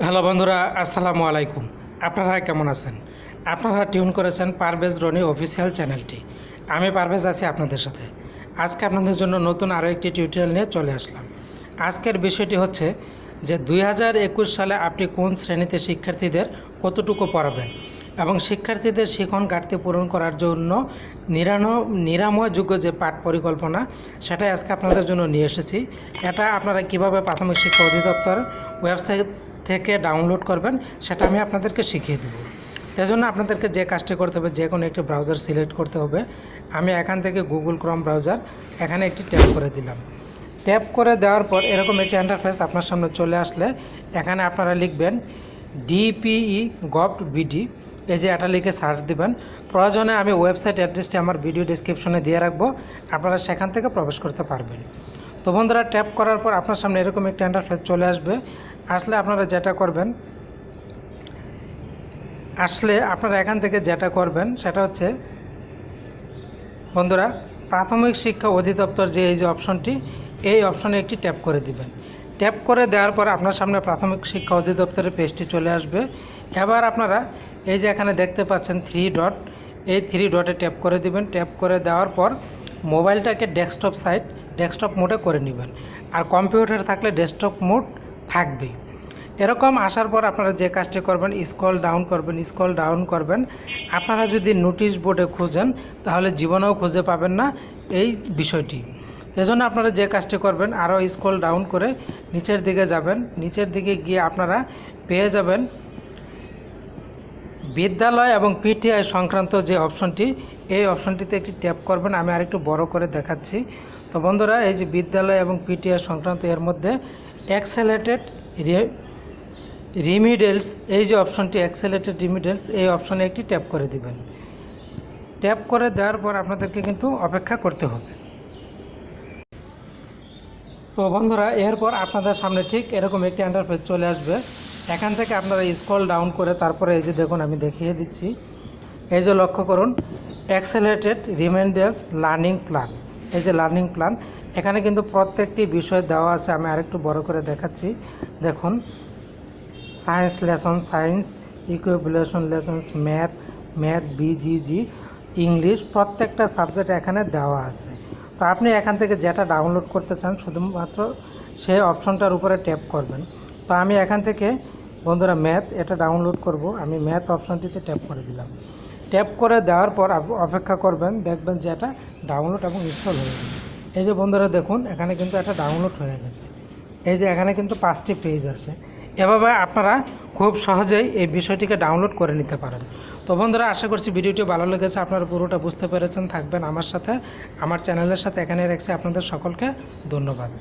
Hello বন্ধুরা, আসসালামু আলাইকুম। আপনারা কেমন আছেন? আপনারা টিউন করেছেন পারভেজ রনি অফিসিয়াল চ্যানেলটি। আমি পারভেজ আছি আপনাদের সাথে। আজকে আপনাদের জন্য নতুন আরও একটি টিউটোরিয়াল নিয়ে চলে আসলাম। আজকের বিষয়টি হচ্ছে যে 2021 সালে আপনি কোন শ্রেণীতে শিক্ষার্থীদের কতটুকু পড়াবেন এবং শিক্ষার্থীদের শিখন ঘাটতি পূরণ করার জন্য নিরাময়যোগ্য যে পাঠ পরিকল্পনা সেটাই আজকে আপনাদের জন্য নিয়ে এসেছি। এটা আপনারা কিভাবে প্রাথমিক শিক্ষা অধিদপ্তর ওয়েবসাইট থেকে ডাউনলোড করবেন সেটা আমি আপনাদেরকে শিখিয়ে দেবো। সেজন্য আপনাদেরকে যে কাজটি করতে হবে, যে কোনো একটি ব্রাউজার সিলেক্ট করতে হবে। আমি এখান থেকে গুগল ক্রোম ব্রাউজার এখানে একটি ট্যাপ করে দিলাম। ট্যাপ করে দেওয়ার পর এরকম একটি ইন্টারফেস আপনার সামনে চলে আসলে এখানে আপনারা লিখবেন ডিপিই গভট বিডি। এই যে এটা লিখে সার্চ দিবেন। প্রয়োজনে আমি ওয়েবসাইট অ্যাড্রেসটি আমার ভিডিও ডিসক্রিপশনে দিয়ে রাখবো, আপনারা সেখান থেকে প্রবেশ করতে পারবেন। তো বন্ধুরা, ট্যাপ করার পর আপনার সামনে এরকম একটা ইন্টারফেস চলে আসবে। আসলে আপনারা এখান থেকে যেটা করবেন সেটা হচ্ছে বন্ধুরা, প্রাথমিক শিক্ষা অধিদপ্তর যে এই যে অপশনটি, এই অপশনে একটি ট্যাপ করে দিবেন। ট্যাপ করে দেওয়ার পর আপনার সামনে প্রাথমিক শিক্ষা অধিদপ্তরের পেজটি চলে আসবে। এবার আপনারা এই যে এখানে দেখতে পাচ্ছেন 3 ডট, এই 3 ডটে ট্যাপ করে দিবেন। ট্যাপ করে দেওয়ার পর মোবাইলটাকে ডেস্কটপ মোডে করে নেবেন। আর কম্পিউটার থাকলে ডেস্কটপ মোড থাকবেই। এরকম আসার পর আপনারা যে কাজটি করবেন, স্ক্রল ডাউন করবেন। আপনারা যদি নোটিশ বোর্ডে খুঁজেন তাহলে জীবনেও খুঁজে পাবেন না এই বিষয়টি। এজন্য আপনারা যে কাজটি করবেন, আরও স্ক্রল ডাউন করে নিচের দিকে যাবেন। নিচের দিকে গিয়ে আপনারা পেয়ে যাবেন বিদ্যালয় এবং পিটিআই সংক্রান্ত যে অপশনটি, এই অপশনটিতে একটি ট্যাপ করবেন। আমি আরেকটু বড় করে দেখাচ্ছি। তো বন্ধুরা, এই যে বিদ্যালয় এবং পিটিআই সংক্রান্ত, এর মধ্যে অ্যাক্সেলেটেড রিমিডেলস, এই যে অপশনটি অ্যাক্সেলেটেড রিমিডেলস, এই অপশনে একটি ট্যাপ করে দিবেন। ট্যাপ করে দেওয়ার পর আপনাদেরকে কিন্তু অপেক্ষা করতে হবে। তো বন্ধুরা, এরপর আপনাদের সামনে ঠিক এরকম একটি ইন্টারফেস চলে আসবে। এখান থেকে আপনারা স্ক্রল ডাউন করে তারপরে এই যে দেখুন, আমি দেখিয়ে দিচ্ছি। এই যে লক্ষ্য করুন, অ্যাক্সেলেটেড রিমাইন্ডার লার্নিং প্ল্যান, এই যে লার্নিং প্ল্যান, এখানে কিন্তু প্রত্যেকটি বিষয় দেওয়া আছে। আমি আরেকটু বড় করে দেখাচ্ছি। দেখুন, science lesson, science evaluation lessons, math বিজিজি, ইংলিশ, প্রত্যেকটা সাবজেক্ট এখানে দেওয়া আছে। তো আপনি এখান থেকে যেটা ডাউনলোড করতে চান শুধুমাত্র সেই অপশনটার উপরে ট্যাপ করবেন। তো আমি এখান থেকে বন্ধুরা ম্যাথ এটা ডাউনলোড করব। আমি ম্যাথ অপশনটিতে ট্যাপ করে দিলাম। ট্যাপ করে দেওয়ার পর অপেক্ষা করবেন, দেখবেন যে এটা ডাউনলোড এবং ইনস্টল হয়ে যাবে। এই যে বন্ধুরা দেখুন, এখানে কিন্তু এটা ডাউনলোড হয়ে গেছে। এই যে এখানে কিন্তু 5টি পেজ আছে। এভাবে আপনারা খুব সহজেই এই বিষয়টিকে ডাউনলোড করে নিতে পারেন। তো বন্ধুরা, আশা করছি ভিডিওটি ভালো লেগেছে, আপনারা পুরোটা বুঝতে পেরেছেন। থাকবেন আমার সাথে, আমার চ্যানেলের সাথে। এখানে রাখছি। আপনাদের সকলকে ধন্যবাদ।